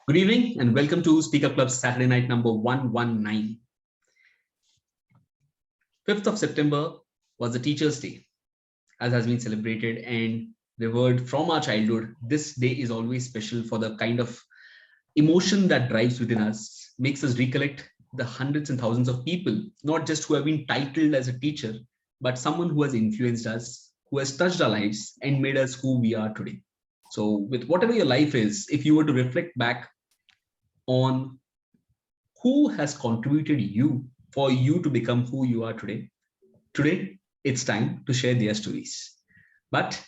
Good evening and welcome to Speaker Club Saturday night number 119. 5th of September was the Teacher's Day, as has been celebrated and revered from our childhood. This day is always special for the kind of emotion that drives within us, makes us recollect the hundreds and thousands of people, not just who have been titled as a teacher, but someone who has influenced us, who has touched our lives and made us who we are today. So, with whatever your life is, if you were to reflect back on who has contributed you for you to become who you are today. Today, it's time to share their stories. But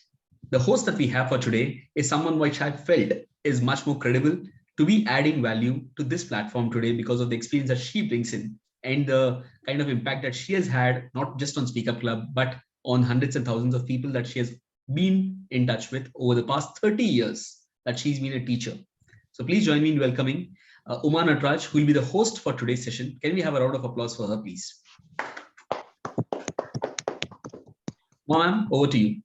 the host that we have for today is someone which I felt is much more credible to be adding value to this platform today because of the experience that she brings in and the kind of impact that she has had, not just on Speak Up Club, but on hundreds and thousands of people that she has been in touch with over the past 30 years that she's been a teacher. So please join me in welcoming Uma Natraj, who will be the host for today's session. Can we have a round of applause for her, please? Ma'am, over to you.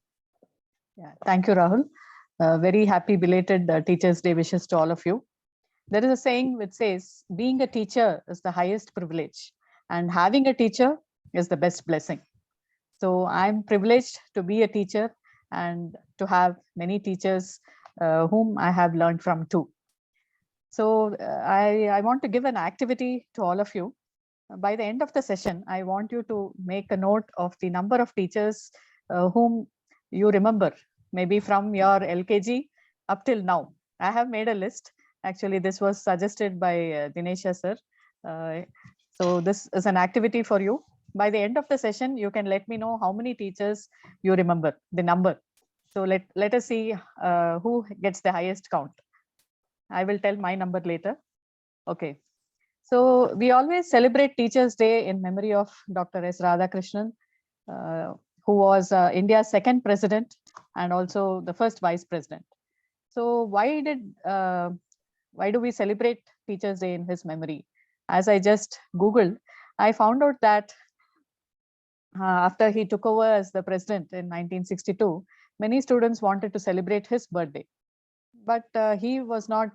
Yeah, thank you, Rahul. Very happy belated Teachers' Day wishes to all of you. There is a saying which says, being a teacher is the highest privilege, and having a teacher is the best blessing. So I'm privileged to be a teacher and to have many teachers whom I have learned from too. So I want to give an activity to all of you. By the end of the session, I want you to make a note of the number of teachers whom you remember, maybe from your LKG up till now. I have made a list. Actually, this was suggested by Dinesha sir. So this is an activity for you. By the end of the session, you can let me know how many teachers you remember, the number. So let us see who gets the highest count. I will tell my number later. Okay. So we always celebrate Teachers' Day in memory of Dr. S. Radhakrishnan, who was India's second president and also the first vice president. So why do we celebrate Teachers' Day in his memory? As I just Googled, I found out that after he took over as the president in 1962, many students wanted to celebrate his birthday. But he was not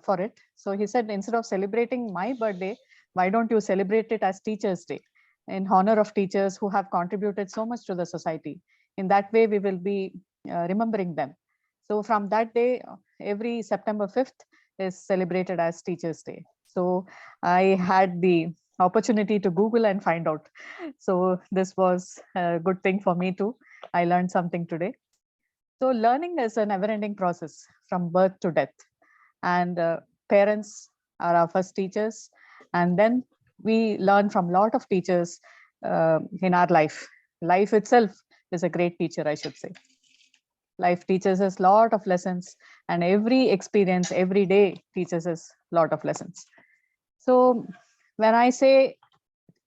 for it. So he said, instead of celebrating my birthday, why don't you celebrate it as Teachers' Day in honor of teachers who have contributed so much to the society. In that way, we will be remembering them. So from that day, every September 5th is celebrated as Teachers' Day. So I had the opportunity to Google and find out. So this was a good thing for me too. I learned something today. So learning is a never-ending process from birth to death, and parents are our first teachers, and then we learn from a lot of teachers in our life. Life itself is a great teacher, I should say. Life teaches us a lot of lessons, and every experience, every day teaches us a lot of lessons. So when I say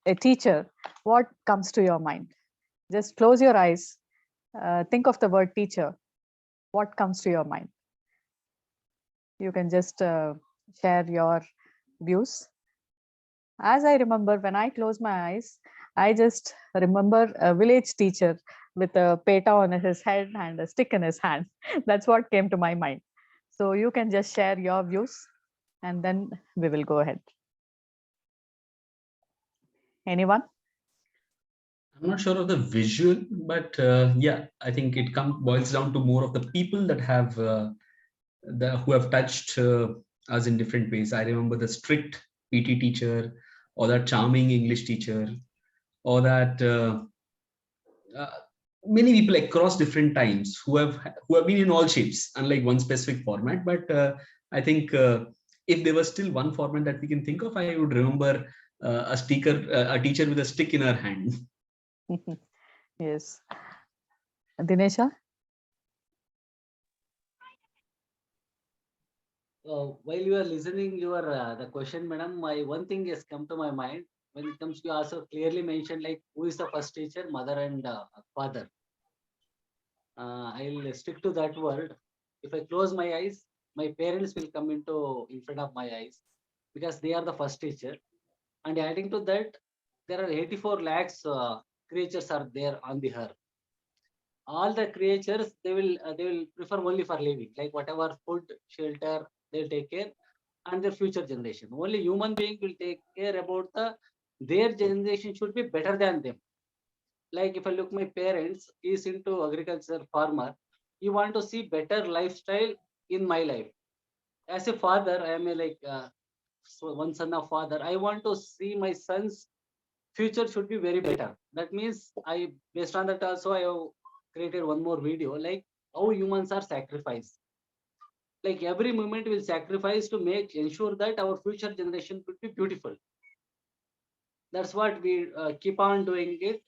a teacher, what comes to your mind? Just close your eyes, think of the word teacher. What comes to your mind? You can just share your views. As I remember, when I close my eyes, I just remember a village teacher with a peta on his head and a stick in his hand. That's what came to my mind. So you can just share your views and then we will go ahead. Anyone? I'm not sure of the visual, but yeah, I think it boils down to more of the people that have who have touched us in different ways. I remember the strict PT teacher, or that charming English teacher, or that uh, many people across different times who have been in all shapes, unlike one specific format. But I think if there was still one format that we can think of, I would remember a teacher with a stick in her hand. Yes. Dinesha? While you are listening your the question, madam, my one thing has come to my mind. When it comes to, you also clearly mentioned like who is the first teacher, mother and father. I'll stick to that word. If I close my eyes, my parents will come in front of my eyes because they are the first teacher. And adding to that, there are 84 lakhs creatures are there on the earth. All the creatures, they will prefer only for living, like whatever food, shelter they'll take care. and their future generation. Only human being will take care about their generation should be better than them. Like if I look my parents is into agriculture farmer, you want to see better lifestyle in my life. As a father, I am a one son of father. I want to see my son's future should be very better. That means I based on that also I have created one more video like how humans are sacrificed. Like every moment will sacrifice to make ensure that our future generation could be beautiful. That's what we keep on doing it.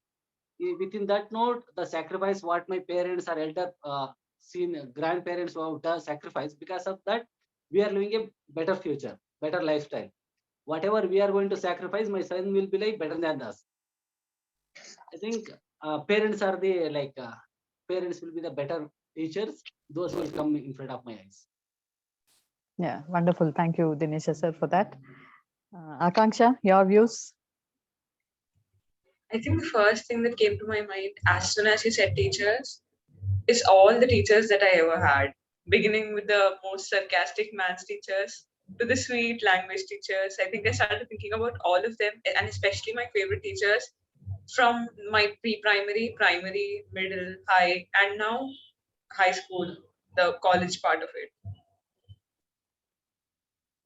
Within that note, the sacrifice what my parents or elder seen grandparents who have done sacrifice, because of that we are living a better future, better lifestyle. Whatever we are going to sacrifice, my son will be like better than us. I think parents are the parents will be the better teachers. Those will come in front of my eyes. Yeah, wonderful. Thank you, Dinesh sir, for that. Akanksha, your views? I think the first thing that came to my mind as soon as you said teachers is all the teachers that I ever had, beginning with the most sarcastic maths teachers to the sweet language teachers. I think I started thinking about all of them, and especially my favorite teachers from my pre-primary, primary, middle, high, and now high school, the college part of it.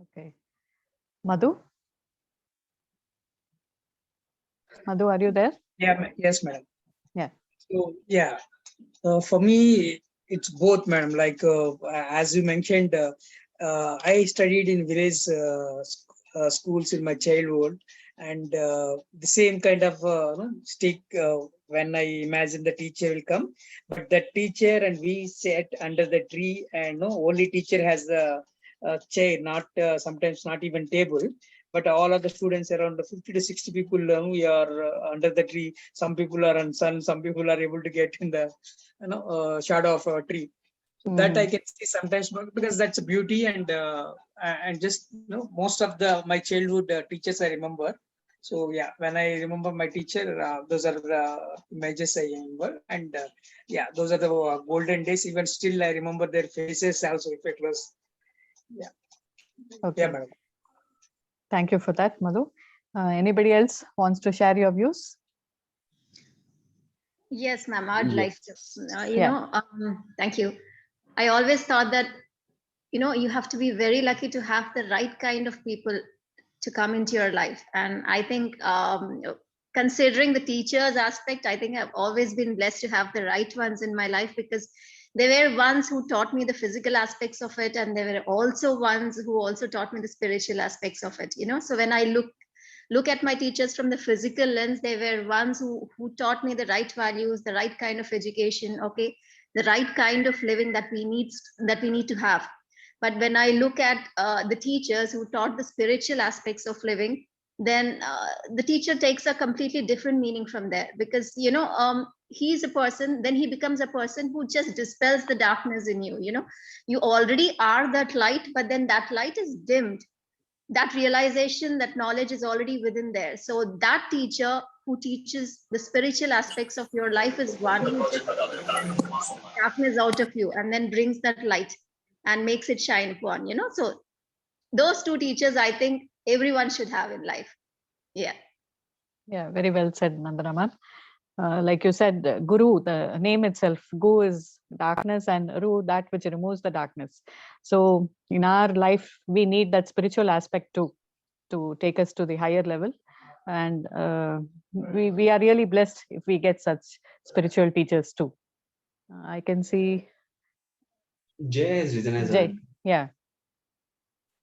Okay. Madhu? Madhu, are you there? Yeah, yes, madam. Yeah. So, yeah, for me, it's both, madam. Like, as you mentioned, I studied in village schools in my childhood, and the same kind of stick when I imagine the teacher will come. But that teacher and we sat under the tree, and no, only teacher has a chair, not sometimes not even table. But all of the students around the 50 to 60 people, we are under the tree. Some people are on sun, some people are able to get in the shadow of a tree. So that I can see sometimes, because that's a beauty, and just most of the my childhood teachers I remember. So yeah, when I remember my teacher, those are the images I remember, and yeah, those are the golden days. Even still, I remember their faces also. If it was, yeah, Okay. yeah, madam. Thank you for that, Madhu. Anybody else wants to share your views? Yes, ma'am, I'd like to. Yeah. Thank you. I always thought that, you have to be very lucky to have the right kind of people to come into your life. And I think, considering the teachers aspect, I think I've always been blessed to have the right ones in my life, because they were ones who taught me the physical aspects of it, and they were also ones who also taught me the spiritual aspects of it. So when I look at my teachers from the physical lens, they were ones who taught me the right values, the right kind of education, okay, the right kind of living that we need to have. But when I look at the teachers who taught the spiritual aspects of living, then the teacher takes a completely different meaning from there, because he's a person, then he becomes a person who just dispels the darkness in you. You already are that light, but then that light is dimmed. That realization, that knowledge is already within there. So that teacher who teaches the spiritual aspects of your life is one who just darkness out of you and then brings that light and makes it shine upon. So those two teachers, I think everyone should have in life. Yeah. Yeah, very well said, Nandaraman. Like you said, Guru, the name itself, Gu is darkness, and Ru, that which removes the darkness. So in our life, we need that spiritual aspect too, to take us to the higher level. And we are really blessed if we get such spiritual teachers too. I can see Jay has risen as Jay. hand. Yeah.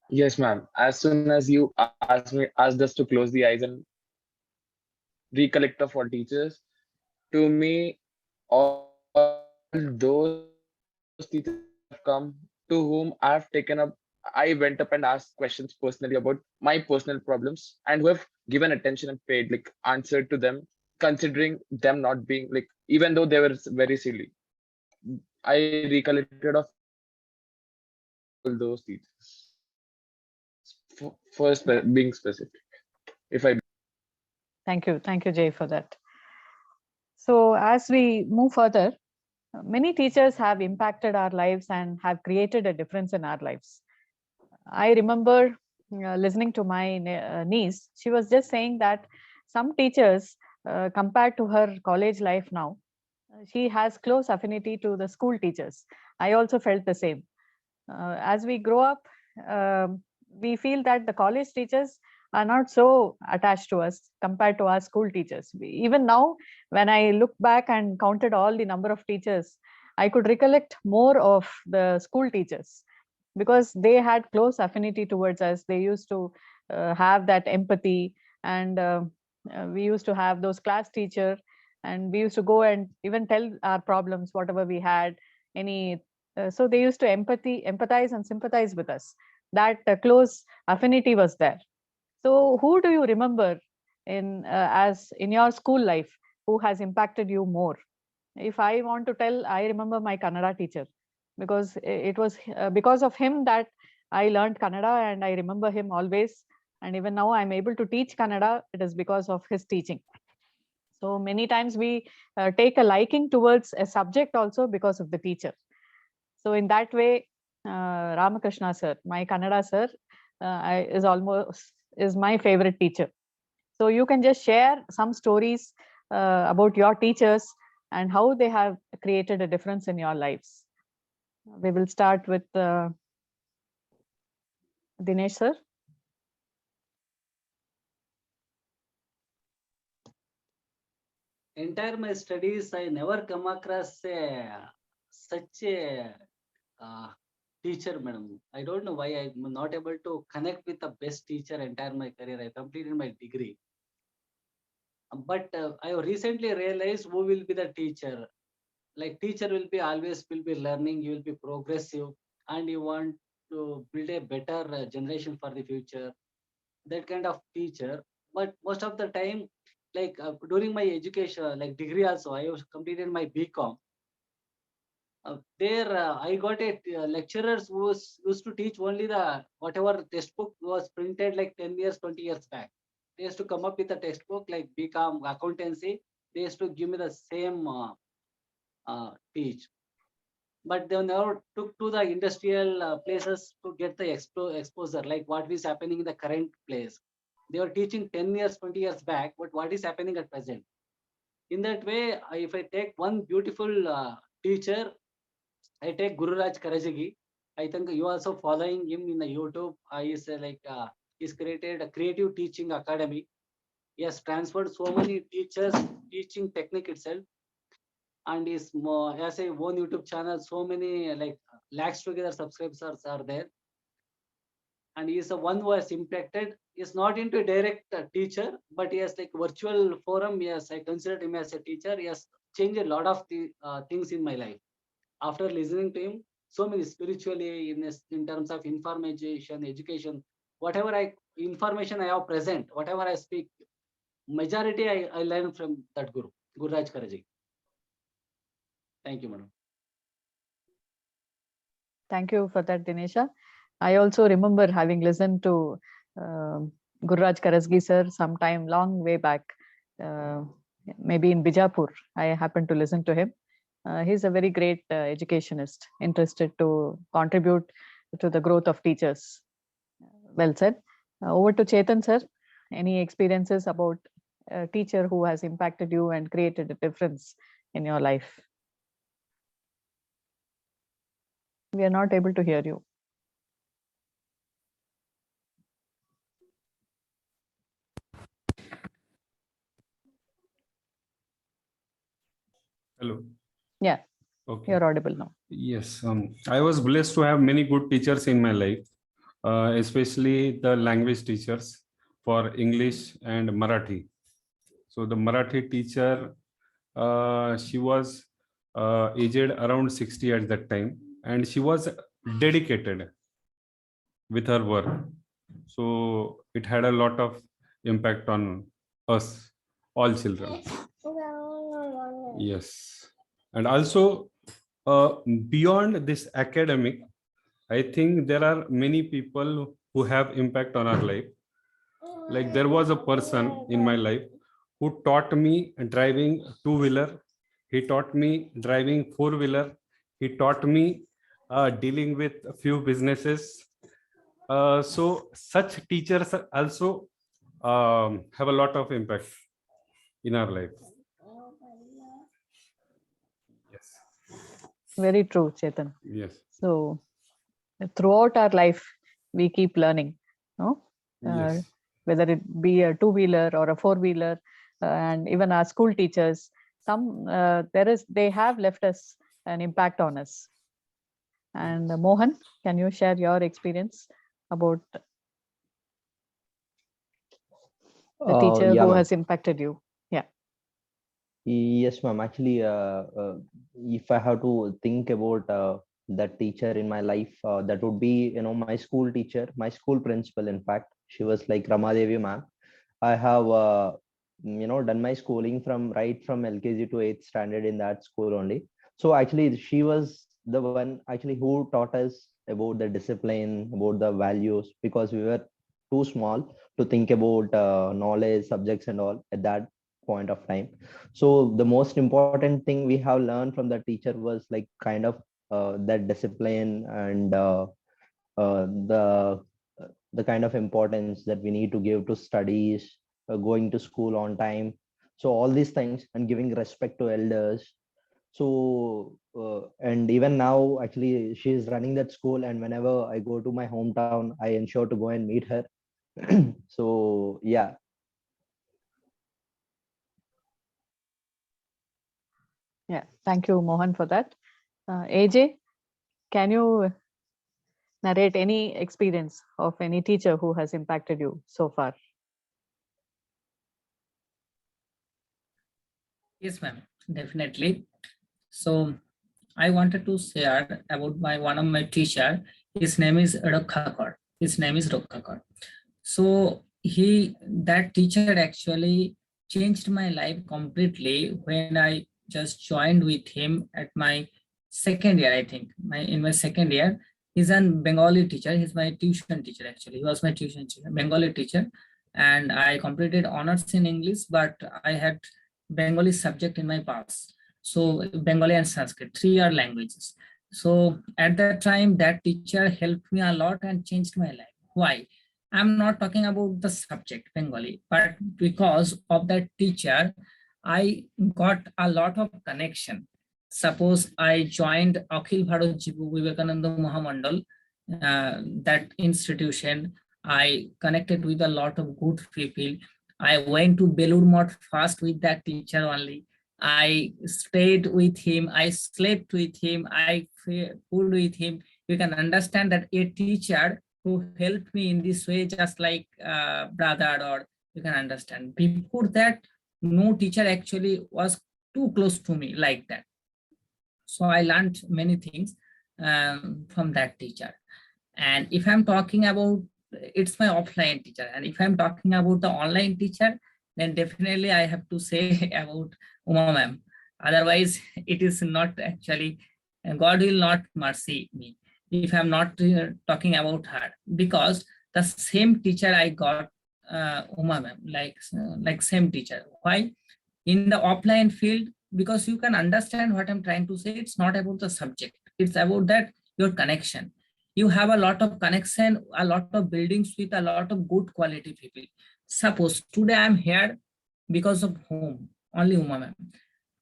Yes, ma'am. As soon as you asked us to close the eyes and recollect of all teachers, to me, all those teachers have come to whom I've taken up. I went up and asked questions personally about my personal problems, and who have given attention and paid like answer to them, considering them not being like, even though they were very silly. I recollected of all those teachers. First, being specific, if I Thank you. Thank you, Jay, for that. So as we move further, many teachers have impacted our lives and have created a difference in our lives. I remember listening to my niece. She was just saying that some teachers, compared to her college life now, she has close affinity to the school teachers. I also felt the same. As we grow up, we feel that the college teachers are not so attached to us compared to our school teachers. Even now, when I look back and counted all the number of teachers, I could recollect more of the school teachers because they had close affinity towards us. They used to have that empathy, and we used to have those class teacher, and we used to go and even tell our problems, whatever we had, any so they used to empathize and sympathize with us. That close affinity was there. So who do you remember in as in your school life who has impacted you more? If I want to tell, I remember my Kannada teacher, because it was because of him that I learned Kannada, and I remember him always. And even now I'm able to teach Kannada. It is because of his teaching. So many times we take a liking towards a subject also because of the teacher. So in that way, Ramakrishna sir, my Kannada sir, is my favorite teacher. So you can just share some stories about your teachers and how they have created a difference in your lives. We will start with Dinesh sir. Entire my studies, I never come across such a teacher, madam. I don't know why I'm not able to connect with the best teacher entire my career. I completed my degree. But I recently realized who will be the teacher. Like teacher will be always will be learning, you will be progressive, and you want to build a better generation for the future. That kind of teacher. But most of the time, like during my education, like degree also, I was completed my BCom. There I got a lecturers who was used to teach only the whatever textbook was printed like 10 years, 20 years back. They used to come up with a textbook like BCom accountancy. They used to give me the same teach, but they never took to the industrial places to get the exposure, like what is happening in the current place. They were teaching 10 years, 20 years back, but what is happening at present. In that way, if I take one beautiful teacher, I take Guru Raj Karajagi. I think you also following him in the YouTube. He's he's created a creative teaching academy. He has transferred so many teachers teaching technique itself, and is more as a one YouTube channel. So many like lakhs together subscribers are there, and he is the one who has impacted. Is not into a direct teacher, but he has like virtual forum. Yes, I consider him as a teacher. He has changed a lot of the things in my life after listening to him. So many spiritually in terms of information, education, whatever I information I have present, whatever I speak, majority I learn from that Guru, Guru Raj Karaji. Thank you, madam. Thank you for that, Dinesha. I also remember having listened to Gururaj Karasgi sir sometime long way back, uh, maybe in Bijapur. I happened to listen to him. He's a very great educationist, interested to contribute to the growth of teachers. Well said. Over to Chetan sir. Any experiences about a teacher who has impacted you and created a difference in your life? We are not able to hear you. Hello. Yeah. Okay. You're audible now. Yes. I was blessed to have many good teachers in my life, especially the language teachers for English and Marathi. So the Marathi teacher, she was aged around 60 at that time, and she was dedicated with her work. So it had a lot of impact on us, all children. Yes. And also, beyond this academic, I think there are many people who have impact on our life. Like there was a person in my life who taught me driving two-wheeler. He taught me driving four-wheeler. He taught me dealing with a few businesses. So such teachers also have a lot of impact in our life. Yes. Very true, Chetan. Yes. So throughout our life, we keep learning, no? Yes. Whether it be a two-wheeler or a four-wheeler, and even our school teachers, they have left us an impact on us. And Mohan, can you share your experience about the teacher Yeah, who ma'am. has impacted you? Yeah. Yes, ma'am. Actually, if I have to think about that teacher in my life, that would be, my school teacher, my school principal. In fact, she was like Ramadevi, ma'am. I have, done my schooling right from LKG to 8th standard in that school only. So actually, she was the one actually who taught us about the discipline, about the values, because we were too small to think about knowledge, subjects, and all at that point of time. So the most important thing we have learned from the teacher was like kind of that discipline and the kind of importance that we need to give to studies, going to school on time, so all these things, and giving respect to elders. So and even now actually she is running that school, and whenever I go to my hometown I ensure to go and meet her. So yeah. Yeah. Thank you, Mohan, for that. AJ, can you narrate any experience of any teacher who has impacted you so far? Yes, ma'am, definitely. So I wanted to share about my one of my teacher. His name is Rokhakar. His name is Rokhakar. So that teacher actually changed my life completely when I just joined with him at my second year. I think in my second year, he's a Bengali teacher. He's my tuition teacher. Actually, he was my tuition teacher, Bengali teacher, and I completed honors in English, but I had Bengali subject in my past. So Bengali and Sanskrit, 3 year languages. So at that time, that teacher helped me a lot and changed my life. Why? I'm not talking about the subject Bengali, but because of that teacher, I got a lot of connection. Suppose I joined Akhil Bharat Jivu Vivekananda Mahamandal, that institution. I connected with a lot of good people. I went to Belur Math first with that teacher only. I stayed with him. I slept with him. I food with him. You can understand that a teacher who helped me in this way, just like brother, or you can understand. Before that, no teacher actually was too close to me like that. So I learned many things from that teacher. And if I'm talking about, it's my offline teacher. And if I'm talking about the online teacher, then definitely I have to say about Uma ma'am. Otherwise, it is not actually, God will not mercy me if I'm not talking about her, because the same teacher I got, Uma ma'am, like same teacher. Why? In the offline field, because you can understand what I'm trying to say. It's not about the subject. It's about that your connection. You have a lot of connection, a lot of buildings with a lot of good quality people. Suppose today I'm here because of whom? Only Uma ma'am.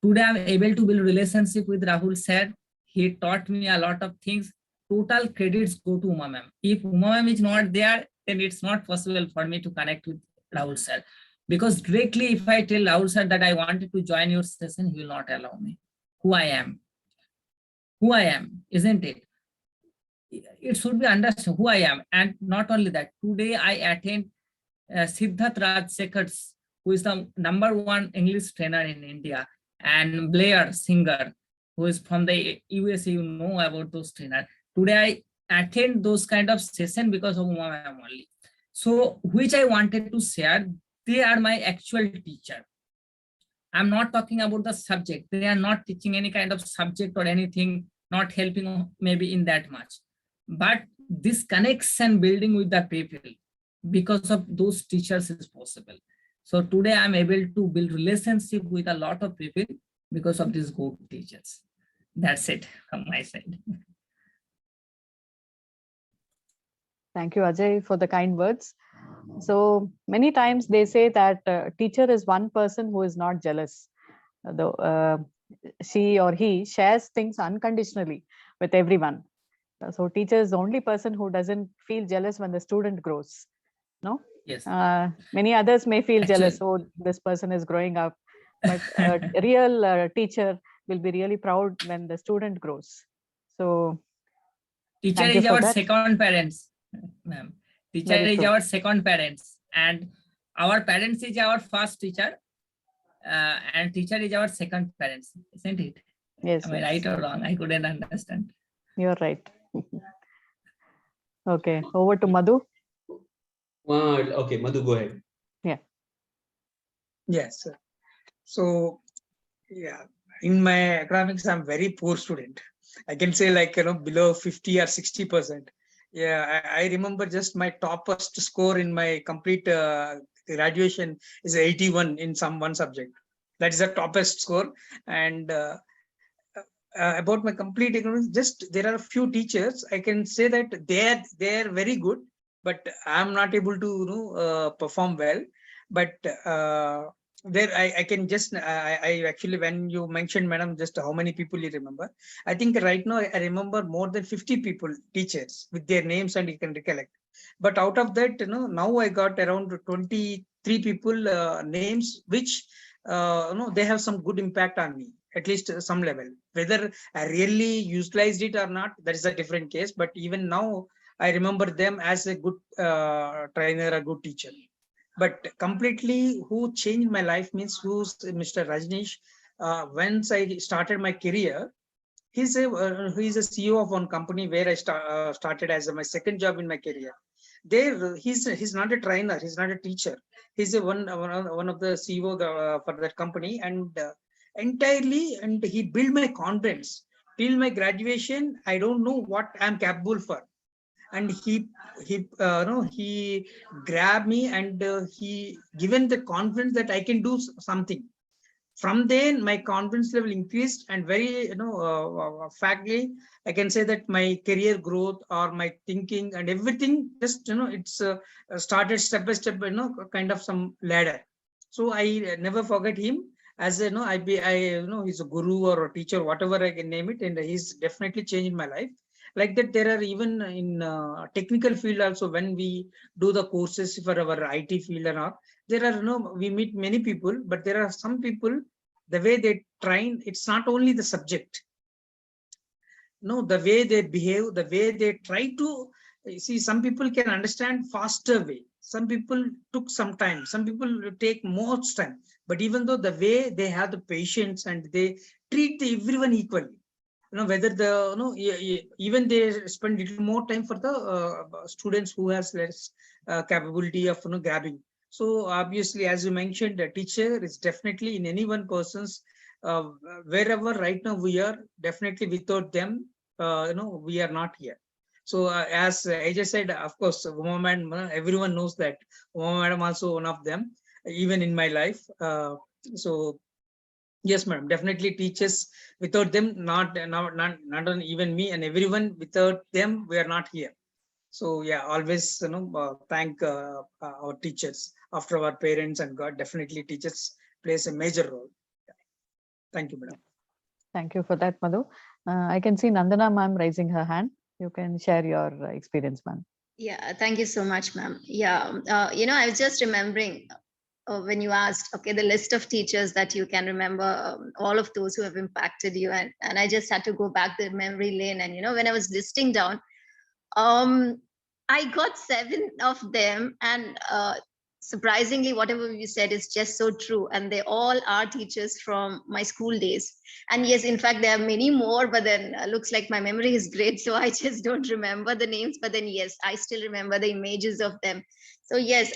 Today I'm able to build relationship with Rahul sir. He taught me a lot of things. Total credits go to Uma ma'am. If Uma ma'am is not there, then it's not possible for me to connect with Rahul sir. Because directly, if I tell Rahul sir that I wanted to join your session, he will not allow me. Who I am, isn't it? It should be understood who I am. And not only that, today I attend Siddharth Raj Sekhars, who is the #1 English trainer in India, and Blair Singer, who is from the USA. You know about those trainers. Today I attend those kind of session because of Uma ma'am only. So which I wanted to share, they are my actual teacher. I'm not talking about the subject. They are not teaching any kind of subject or anything, not helping maybe in that much. But this connection building with the people, because of those teachers is possible. So today I'm able to build relationship with a lot of people because of these good teachers. That's it from my side. Thank you, Ajay, for the kind words. So many times they say that teacher is one person who is not jealous. Though she or he shares things unconditionally with everyone. So teacher is the only person who doesn't feel jealous when the student grows. No, Yes. many others may feel jealous. Actually, Oh, this person is growing up, but a real teacher will be really proud when the student grows. So teacher thank you is for our that. second parents, ma'am. Teacher Very is true. our second parents, and our parents is our first teacher, and teacher is our second parents, isn't it? Yes, Am I yes, right or wrong? I couldn't understand. you're right. Okay, over to Madhu. Okay, Madhu, go ahead. Yeah. Yes. Sir. So yeah, in my academics, I'm very poor student. I can say like below 50 or 60%. Yeah, I remember just my toppest score in my complete graduation is 81 in some one subject. That is the toppest score. And about my complete economics, just there are a few teachers. I can say that they're very good, but I'm not able to perform well. But there I can just I actually, when you mentioned, madam, just how many people you remember, I think right now I remember more than 50 people, teachers with their names, and you can recollect. But out of that, now I got around 23 people names, which they have some good impact on me, at least some level. Whether I really utilized it or not, that is a different case. But even now, I remember them as a good trainer, a good teacher. But completely, who changed my life means who's Mr. Rajneesh. Once I started my career, he's a CEO of one company where I started as my second job in my career. There, he's not a trainer, he's not a teacher. He's a one of the CEO for that company, and entirely, and he built my confidence. Till my graduation, I don't know what I'm capable for, and he grabbed me, and he given the confidence that I can do something. From then my confidence level increased, and very factly I can say that my career growth or my thinking and everything, just it's started step by step, kind of some ladder. So I never forget him. As he's a guru or a teacher, whatever I can name it, and he's definitely changed my life. Like that, there are even in technical field also, when we do the courses for our IT field and all, there are we meet many people, but there are some people, the way they train, it's not only the subject. No, the way they behave, the way they try to see. Some people can understand faster way, some people took some time, some people take more time. But even though the way they have the patience, and they treat everyone equally, whether the even they spend little more time for the students who has less capability of grabbing. So obviously, as you mentioned, a teacher is definitely in any one person's, uh, wherever right now we are, definitely without them we are not here. So as I just said, of course, Uma madam, everyone knows that Uma madam also one of them, even in my life. So yes, madam, definitely teachers. Without them, not only even me and everyone, without them, we are not here. So yeah, always thank our teachers after our parents and God. Definitely, teachers plays a major role. Thank you, madam. Thank you for that, Madhu. I can see Nandana ma'am raising her hand. You can share your experience, ma'am. Yeah, thank you so much, ma'am. Yeah, I was just remembering when you asked, okay, the list of teachers that you can remember, all of those who have impacted you, and I just had to go back the memory lane, and when I was listing down, I got 7 of them, and surprisingly, whatever you said is just so true, and they all are teachers from my school days. And yes, in fact, there are many more, but then looks like my memory is great, so I just don't remember the names. But then yes, I still remember the images of them. So yes,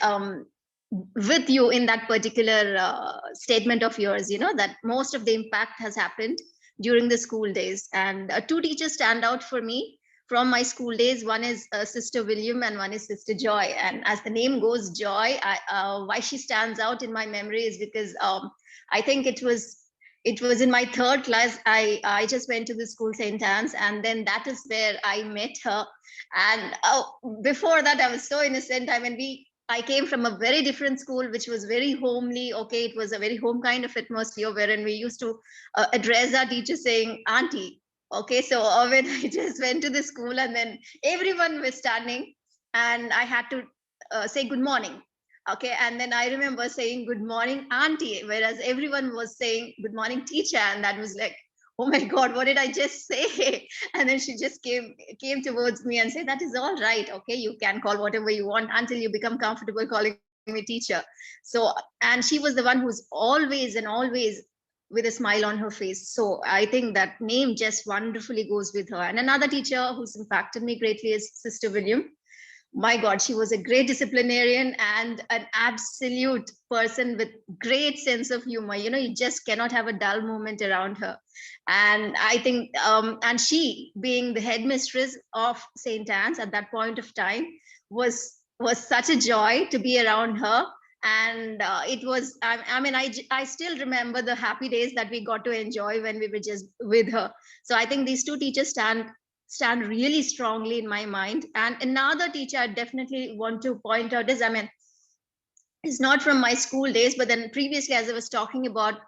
with you in that particular statement of yours, that most of the impact has happened during the school days. And 2 teachers stand out for me from my school days. One is Sister William, and one is Sister Joy. And as the name goes, Joy, why she stands out in my memory is because I think it it was in my third class. I just went to the school St. Anne's, and then that is where I met her. And before that, I was so innocent. I mean, I came from a very different school, which was very homely. Okay, it was a very home kind of atmosphere wherein we used to address our teacher saying auntie. Okay, so when I just went to the school, and then everyone was standing, and I had to say good morning. Okay, and then I remember saying good morning auntie, whereas everyone was saying good morning teacher, and that was like, oh my god, what did I just say? And then she just came towards me and said, that is all right. Okay, you can call whatever you want until you become comfortable calling me teacher. So, and she was the one who's always and always with a smile on her face. So I think that name just wonderfully goes with her. And another teacher who's impacted me greatly is Sister William. My god, she was a great disciplinarian and an absolute person with great sense of humor. You know, you just cannot have a dull moment around her. And I think and she, being the headmistress of St. Anne's at that point of time, was such a joy to be around her. And it was, I mean, I still remember the happy days that we got to enjoy when we were just with her. So I think these two teachers stand really strongly in my mind. And another teacher I definitely want to point out is, I mean, it's not from my school days, but then previously, as I was talking about,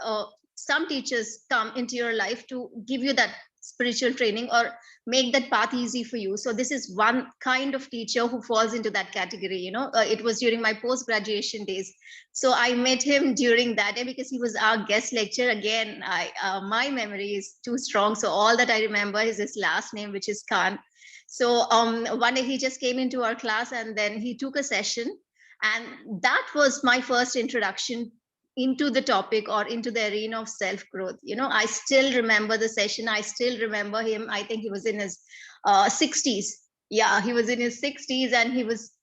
some teachers come into your life to give you that spiritual training or make that path easy for you. So this is one kind of teacher who falls into that category. You know, it was during my post graduation days. So I met him during that day because he was our guest lecturer. Again, my memory is too strong, so all that I remember is his last name, which is Khan. So one day he just came into our class, and then he took a session, and that was my first introduction into the topic or into the arena of self growth. You know, I still remember the session. I still remember him. I think he was in his 60s. Yeah, he was in his 60s, and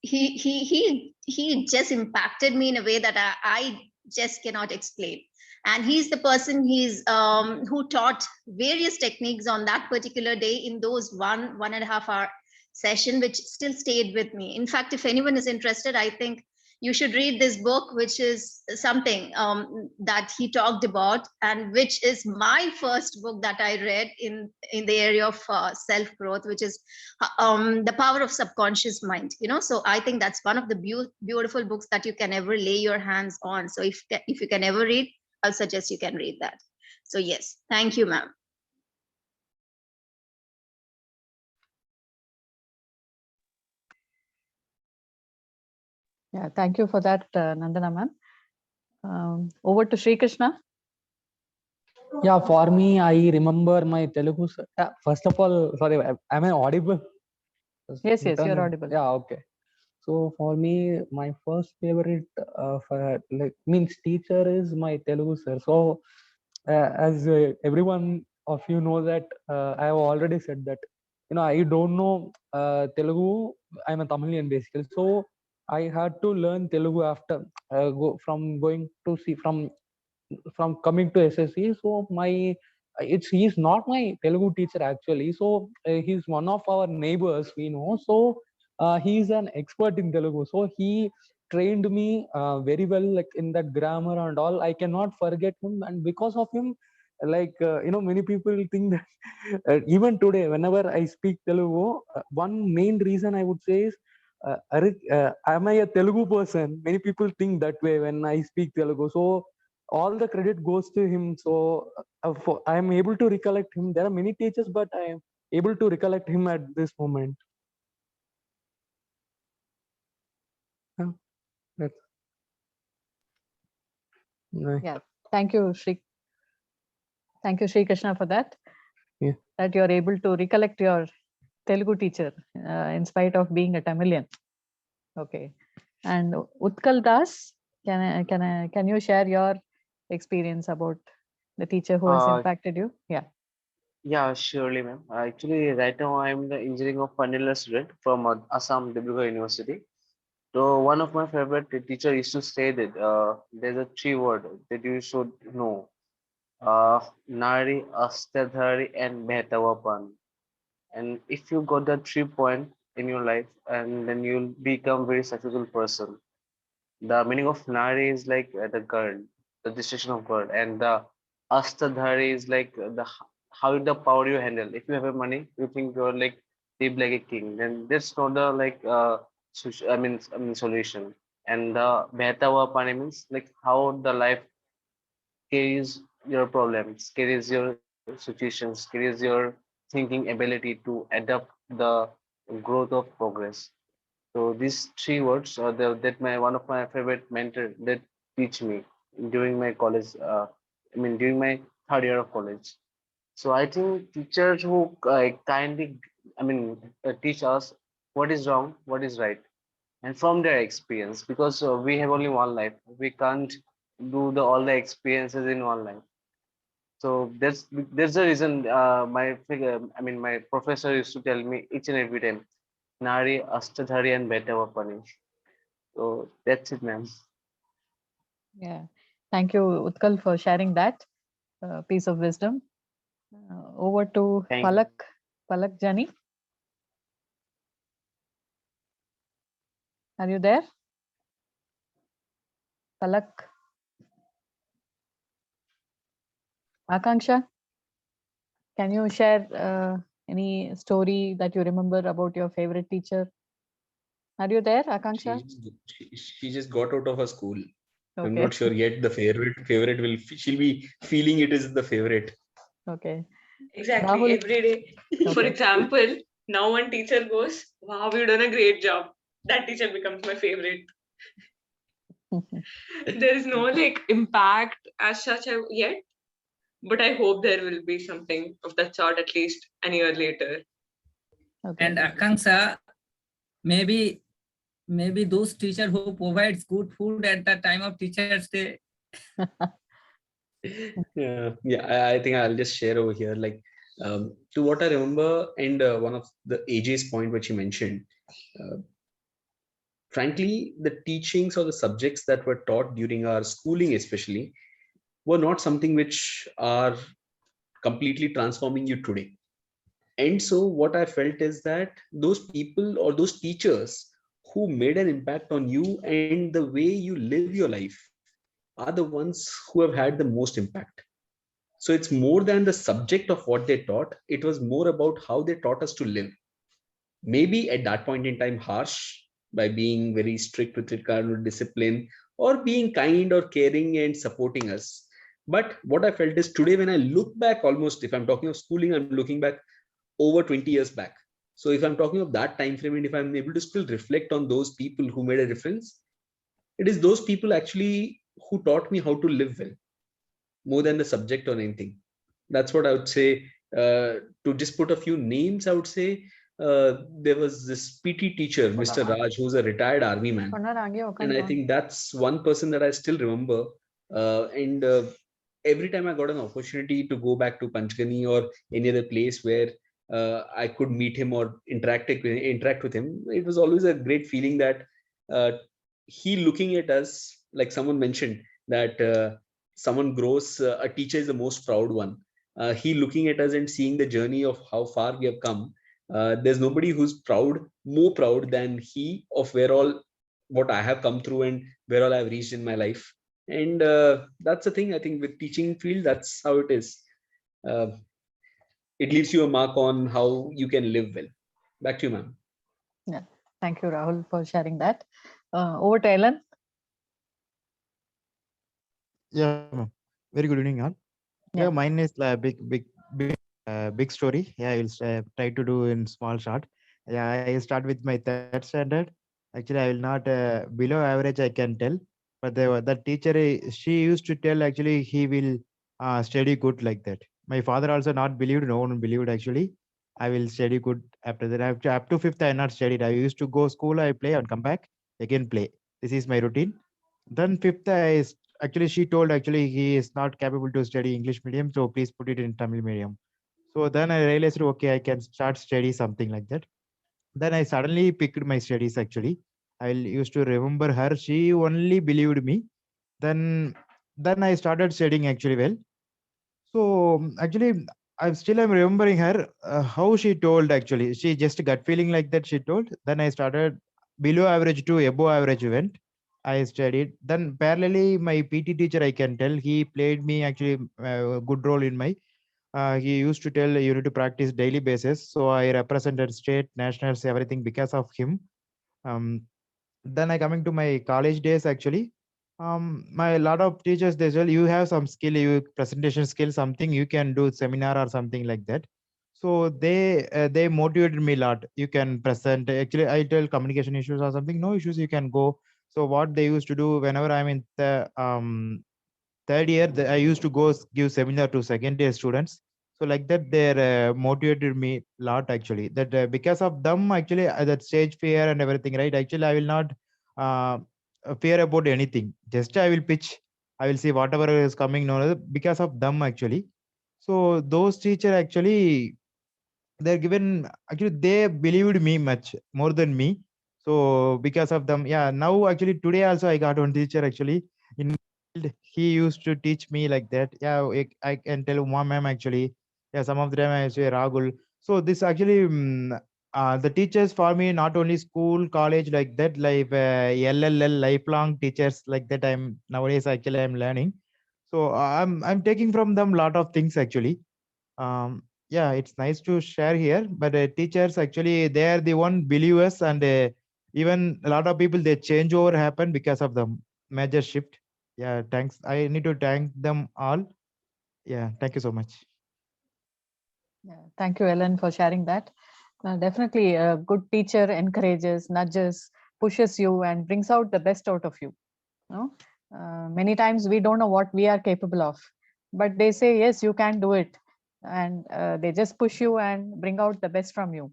he just impacted me in a way that I just cannot explain. And he's the person who taught various techniques on that particular day in those 1.5 hour session, which still stayed with me. In fact, if anyone is interested, I think you should read this book, which is something that he talked about, and which is my first book that I read in the area of self growth, which is The Power of Subconscious Mind. You know, so I think that's one of the beautiful books that you can ever lay your hands on. So if you can ever read, I'll suggest you can read that. So yes, thank you, ma'am. Yeah, thank you for that, Nandana ma'am. Over to Sri Krishna. Yeah, for me, I remember my Telugu. First of all, sorry, am I audible? Yes, you're audible. Yeah, okay. So for me, my first favorite means teacher is my Telugu sir. So as everyone of you know that I have already said that I don't know Telugu. I'm a Tamilian basically, so I had to learn Telugu after going to see from coming to SSC. So he's not my Telugu teacher actually. So he's one of our neighbors we know. So he's an expert in Telugu. So he trained me very well, like in that grammar and all. I cannot forget him, and because of him, like many people think that even today whenever I speak Telugu, one main reason I would say is am I a Telugu person? Many people think that way when I speak Telugu. So all the credit goes to him. So I am able to recollect him. There are many teachers, but I am able to recollect him at this moment. Yeah, thank you, Sri Krishna, for that. Yeah. That you're able to recollect your Telugu teacher in spite of being a Tamilian. Okay. And Utkal Das, can you share your experience about the teacher who has impacted you? Yeah. Yeah, surely, ma'am. Actually, right now I'm the engineering of final year student from Assam Dibrugarh University. So one of my favorite teacher used to say that there's a three word that you should know: Nari, Astadhari, and Behtavapan. And if you got that 3 point in your life, and then you'll become very successful person. The meaning of Nari is like the girl, the destruction of girl, and the Astadhari is like how the power you handle. If you have a money, you think you're like live like a king. Then that's not the like I mean solution. And the Behtawa Pani means like how the life carries your problems, carries your situations, carries your thinking ability to adapt the growth of progress. So these three words are that my one of my favorite mentor that teach me during my college. During my third year of college. So I think teachers who kindly, teach us what is wrong, what is right, and from their experience, because we have only one life, we can't do all the experiences in one life. So that's the reason my professor used to tell me each and every time, Nari, Ashtadhari, and Beta Vapani. So that's it, ma'am. Yeah. Thank you, Utkal, for sharing that piece of wisdom. Over to Thank you. Palak. Palak Jani. Are you there? Palak. Akanksha, can you share any story that you remember about your favorite teacher? Are you there, Akanksha? She just got out of her school. I'm Okay. not sure yet. The favorite will she'll be feeling it is the favorite. Okay. Exactly. Rahul. Every day. For Okay. example, now one teacher goes, "Wow, you've done a great job." That teacher becomes my favorite. There is no like impact as such yet, but I hope there will be something of that sort at least a year later. Okay. And Akanksha, maybe those teacher who provides good food at the time of Teachers Day. Yeah, I think I'll just share over here. Like, to what I remember, and one of the AJ's point which you mentioned, uh, frankly, the teachings or the subjects that were taught during our schooling, especially, were not something which are completely transforming you today. And so, what I felt is that those people or those teachers who made an impact on you and the way you live your life are the ones who have had the most impact. So it's more than the subject of what they taught, it was more about how they taught us to live. Maybe at that point in time, harsh by being very strict with regard to discipline, or being kind or caring and supporting us. But what I felt is today, when I look back, almost if I'm talking of schooling, I'm looking back over 20 years back. So if I'm talking of that time frame, and if I'm able to still reflect on those people who made a difference, it is those people actually who taught me how to live well, more than the subject or anything. That's what I would say. To just put a few names, I would say there was this PT teacher, Mr. Raj, who's a retired army man, and I think that's one person that I still remember. And every time I got an opportunity to go back to Panchgani or any other place where I could meet him or interact with him, it was always a great feeling that uh, he looking at us, like someone mentioned that someone grows, a teacher is the most proud one. He looking at us and seeing the journey of how far we have come. There's nobody who's more proud than he of where all what I have come through and where all I've reached in my life. And that's the thing. I think with teaching field, that's how it is. Uh, it leaves you a mark on how you can live well. Back to you, ma'am. Yeah. Thank you, Rahul, for sharing that. Over to Ellen. Yeah, ma'am. Very good evening, all. Yeah, Yeah. mine is big story. Yeah, I will try to do in small short. Yeah, I start with my third standard. Actually, I will not below average. I can tell, but the teacher she used to tell actually he will study good like that. My father also not believed. No one believed actually. I will study good after that. Up to fifth, I not studied. I used to go school. I play and come back again play. This is my routine. Then fifth, actually she told actually he is not capable to study English medium, so please put it in Tamil medium. So then I realized, okay, I can start study something like that. Then I suddenly picked my studies actually. I used to remember her. She only believed me. Then I started studying actually well. So actually, I'm remembering her how she told actually. She just got feeling like that. She told. Then I started below average to above average went. I studied. Then parallelly, my PT teacher, I can tell, he played me actually a good role in my. He used to tell you need to practice daily basis. So I represented state, nationals, everything because of him. Um, then I coming to my college days actually. My lot of teachers they say you have some skill, you presentation skill, something you can do seminar or something like that. So they motivated me a lot. You can present. Actually, I tell communication issues or something, no issues, you can go. So what they used to do whenever I'm in the third year, I used to go give seminar to second year students. So like that, they motivated me a lot actually. That because of them, actually, that stage fear and everything, right? Actually, I will not uh, fear about anything. Just I will pitch. I will see whatever is coming. No, because of them actually. So those teacher actually they're given actually they believed me much more than me. So because of them, yeah. Now actually today also I got one teacher actually in he used to teach me like that. Yeah, I can tell Uma ma'am actually. Yeah, some of the time I say Rahul. So this actually the teachers for me not only school, college like that, like LLL lifelong teachers like that. I'm nowadays actually I'm learning. So I'm taking from them lot of things actually. Yeah, it's nice to share here, but teachers actually they are the one believers, and even a lot of people they change over happen because of the major shift. Yeah, thanks. I need to thank them all. Yeah, thank you so much. Yeah, thank you, Ellen, for sharing that. Definitely, a good teacher encourages, nudges, pushes you, and brings out the best out of you. No? Many times we don't know what we are capable of, but they say, yes, you can do it. And they just push you and bring out the best from you.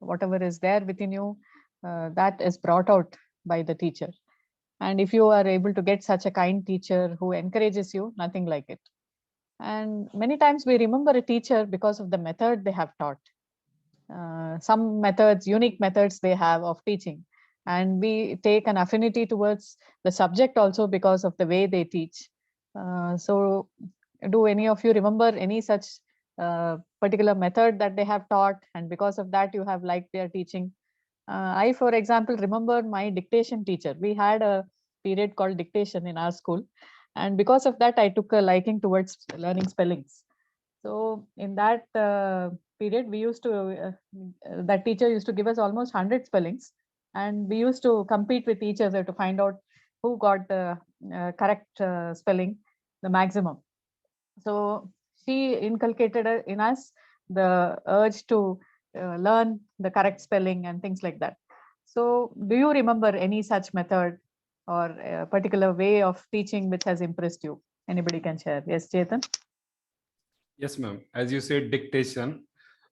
Whatever is there within you, that is brought out by the teacher. And if you are able to get such a kind teacher who encourages you, nothing like it. And many times we remember a teacher because of the method they have taught. Some methods, unique methods they have of teaching. And we take an affinity towards the subject also because of the way they teach. So do any of you remember any such particular method that they have taught, and because of that you have liked their teaching? I, for example, remember my dictation teacher. We had a period called dictation in our school, and because of that I took a liking towards learning spellings. So in that period, we used to that teacher used to give us almost 100 spellings, and we used to compete with each other to find out who got the correct spelling, the maximum. So she inculcated in us the urge to learn the correct spelling and things like that. So do you remember any such method or a particular way of teaching which has impressed you? Anybody can share. Yes, Chetan? Yes, ma'am. As you said, dictation.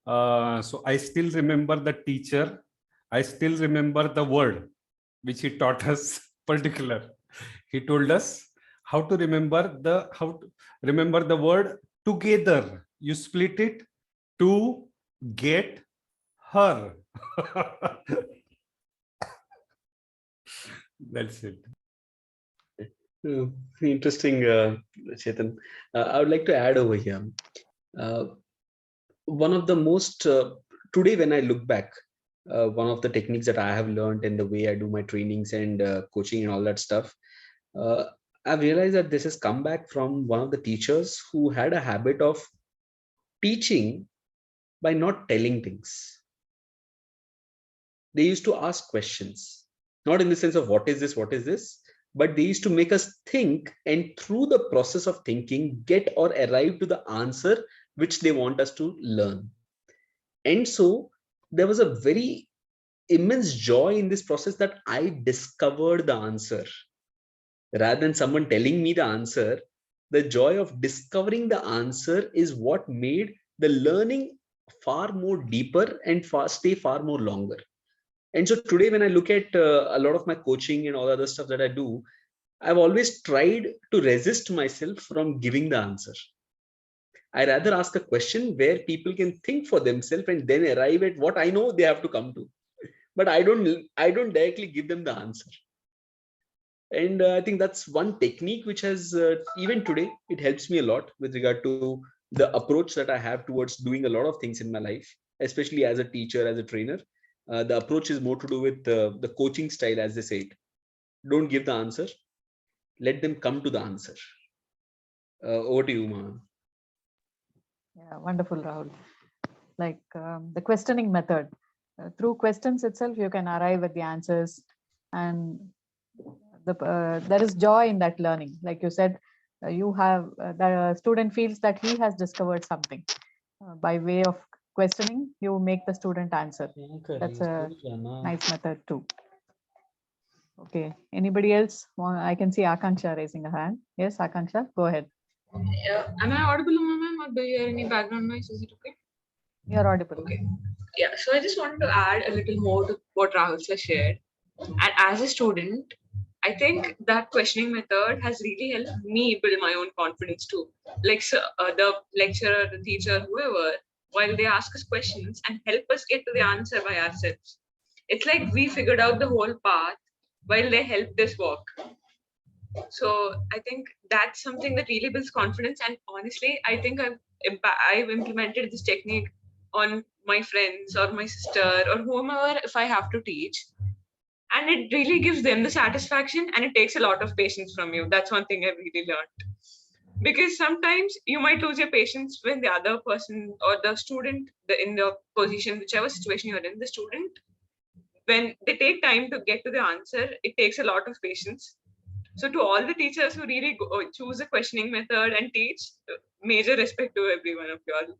So I still remember the teacher. I still remember the word which he taught us particular. He told us how to remember the word together. You split it to get her. That's it. Uh, Interesting, Chetan. I would like to add over here. Uh, One of the most today, when I look back, one of the techniques that I have learned in the way I do my trainings and coaching and all that stuff, uh, I've realized that this has come back from one of the teachers who had a habit of teaching by not telling things. They used to ask questions, not in the sense of what is this, but they used to make us think, and through the process of thinking, get or arrive to the answer which they want us to learn. And so there was a very immense joy in this process that I discovered the answer rather than someone telling me the answer. The joy of discovering the answer is what made the learning far more deeper and stay far more longer. And so today, when I look at a lot of my coaching and all other stuff that I do, I've always tried to resist myself from giving the answer. I rather ask a question where people can think for themselves and then arrive at what I know they have to come to. But I don't directly give them the answer. And I think that's one technique which has even today it helps me a lot with regard to the approach that I have towards doing a lot of things in my life, especially as a teacher, as a trainer. The approach is more to do with the coaching style, as they say it. Don't give the answer. Let them come to the answer. Over to you, Mohan. Yeah, wonderful, Rahul. Like the questioning method. Through questions itself, you can arrive at the answers, and there is joy in that learning. Like you said, the student feels that he has discovered something. By way of questioning, you make the student answer. That's a nice method too. Okay, anybody else? I can see Akanksha raising a hand. Yes, Akanksha, go ahead. Am I audible, ma'am, or do you hear any background noise? Is it okay? You're audible. Okay. Yeah, so I just wanted to add a little more to what Rahul sir shared. And as a student, I think that questioning method has really helped me build my own confidence too. Like so, the lecturer, the teacher, whoever, while they ask us questions and help us get to the answer by ourselves. It's like we figured out the whole path while they helped us walk. So I think that's something that really builds confidence. And honestly, I think I've implemented this technique on my friends or my sister or whomever if I have to teach, and it really gives them the satisfaction, and it takes a lot of patience from you. That's one thing I've really learned, because sometimes you might lose your patience when the other person or the student, in the position, whichever situation you're in, the student, when they take time to get to the answer, it takes a lot of patience. So to all the teachers who really choose a questioning method and teach, major respect to every one of you all.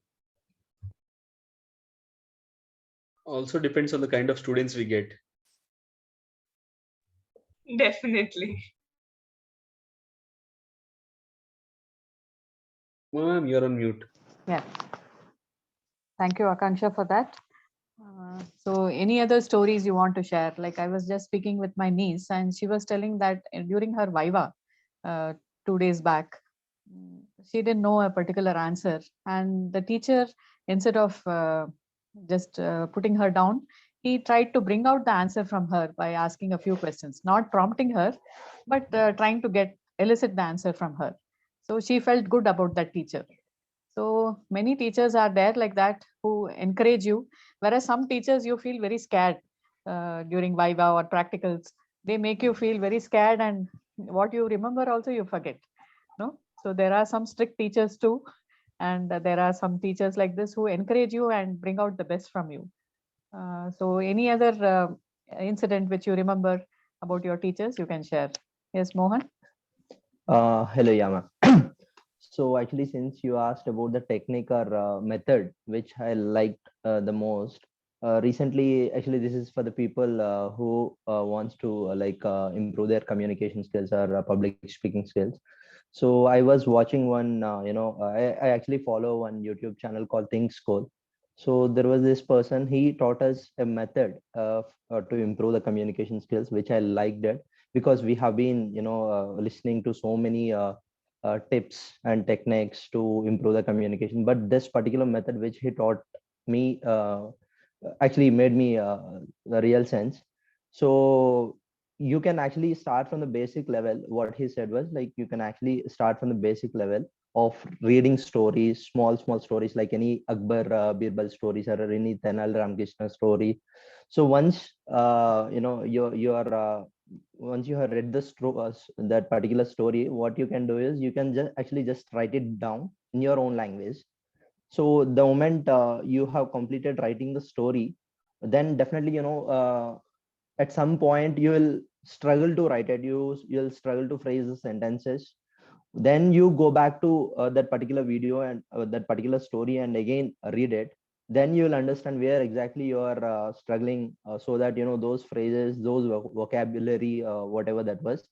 Also depends on the kind of students we get. Definitely. Ma'am, you're on mute. Yeah. Thank you, Akanksha, for that. So any other stories you want to share? Like I was just speaking with my niece, and she was telling that during her Viva 2 days back, she didn't know a particular answer, and the teacher, instead of just putting her down, he tried to bring out the answer from her by asking a few questions, not prompting her, but trying to elicit the answer from her. So she felt good about that teacher. So many teachers are there like that who encourage you, whereas some teachers you feel very scared during Viva or practicals. They make you feel very scared, and what you remember also you forget. No, so there are some strict teachers too, and there are some teachers like this who encourage you and bring out the best from you. So any other incident which you remember about your teachers, you can share. Yes, Mohan. Hello, Yama. So actually, since you asked about the technique or method, which I liked the most, recently, actually, this is for the people who wants to improve their communication skills or public speaking skills. So I was watching one, I actually follow one YouTube channel called Think School. So there was this person, he taught us a method to improve the communication skills, which I liked it, because we have been, listening to so many tips and techniques to improve the communication, but this particular method which he taught me actually made me the real sense. So you can actually start from the basic level. What he said was, like, you can actually start from the basic level of reading stories, small stories, like any Akbar Birbal stories or any Tenal Ramkrishna story. So once once you have read that particular story, what you can do is you can just write it down in your own language. So the moment you have completed writing the story, then definitely at some point you will struggle to write it. You'll struggle to phrase the sentences. Then you go back to that particular video and that particular story and again read it. Then you will understand where exactly you are struggling, so that those phrases, those vocabulary, whatever that was,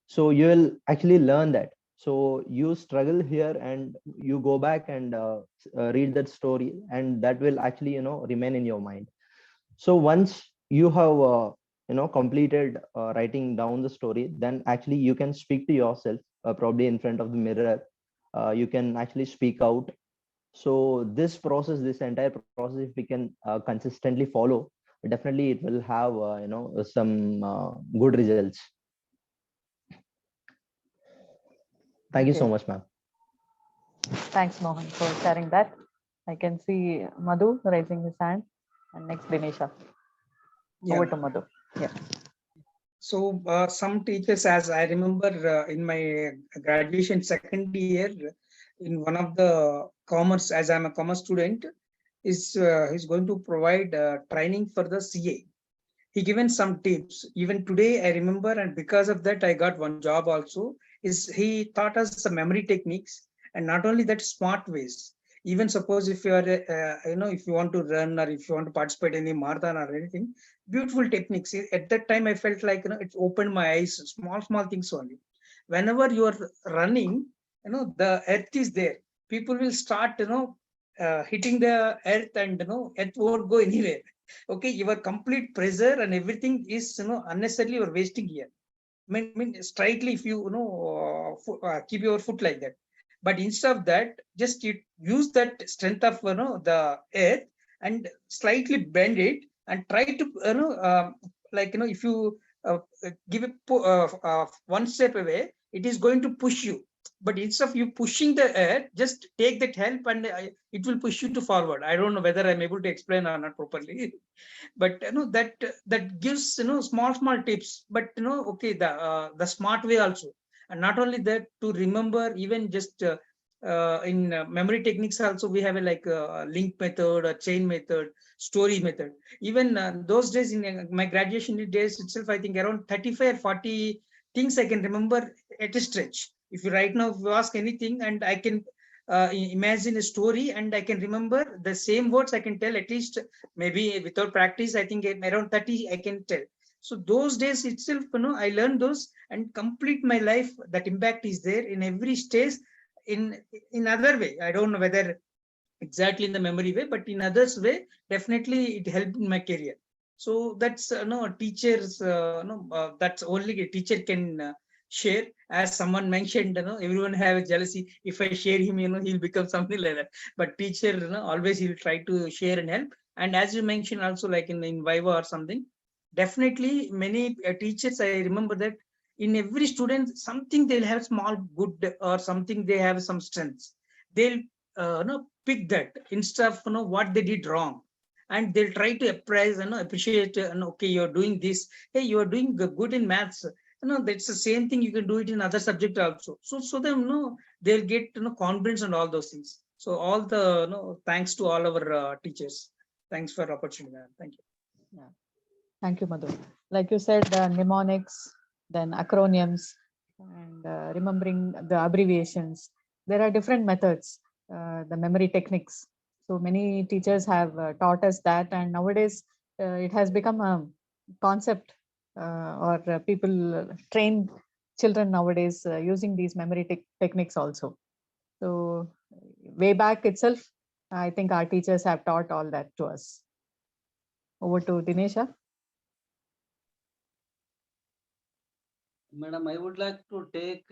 so you will actually learn that. So you struggle here and you go back and read that story, and that will actually remain in your mind. So once you have completed writing down the story, then actually you can speak to yourself, probably in front of the mirror. You can actually speak out. So this entire process, if we can consistently follow, definitely it will have some good results. Thank you so Okay. much, ma'am. Thanks, Mohan, for sharing that. I can see Madhu raising his hand, and next Dinesha. Yeah. Over to Madhu. Yeah. So some teachers, as I remember in my graduation second year, in one of the commerce, as I'm a commerce student, is going to provide training for the CA. He given some tips. Even today, I remember, and because of that, I got one job also. Is he taught us some memory techniques, and not only that, smart ways. Even suppose if you are, if you want to run or if you want to participate in a marathon or anything, beautiful techniques. At that time, I felt like it opened my eyes. Small things only. Whenever you are running, the earth is there. People will start, hitting the earth, and earth won't go anywhere. Okay, your complete pressure and everything is unnecessarily you're wasting here. I mean straightly if keep your foot like that, but instead of that, just you use that strength of the earth and slightly bend it and try to if you give it one step away, it is going to push you. But instead of you pushing the earth, just take that help and it will push you to forward. I don't know whether I'm able to explain or not properly. But that gives small tips, but okay, the smart way also. And not only that, to remember, even just in memory techniques also, we have a like a link method, a chain method, story method. Even those days in my graduation days itself, I think around 35 or 40 things I can remember at a stretch. If you right now, if you ask anything, and I can imagine a story and I can remember the same words, I can tell at least, maybe without practice, I think around 30 I can tell. So those days itself, I learned those and complete my life. That impact is there in every stage. In other way, I don't know whether exactly in the memory way, but in others way, definitely it helped in my career. So that's no teachers, no that's only a teacher can share. As someone mentioned, everyone have a jealousy. If I share him, he'll become something like that. But teacher, always he'll try to share and help. And as you mentioned also, like in viva or something, definitely many teachers, I remember that in every student something they'll have small good, or something they have some strengths. They'll pick that instead of what they did wrong, and they'll try to appraise, appreciate, okay, you're doing this. Hey, you are doing good in maths. That's the same thing, you can do it in other subject also. So them, they'll get confidence and all those things. So all the thanks to all our teachers. Thanks for opportunity, ma'am. Thank you. Yeah. Thank you, Madhu. Like you said, mnemonics, then acronyms, and remembering the abbreviations. There are different methods, the memory techniques. So many teachers have taught us that, and nowadays it has become a concept, or people train children nowadays using these memory techniques also. So way back itself, I think our teachers have taught all that to us. Over to Dinesha. Madam, I would like to take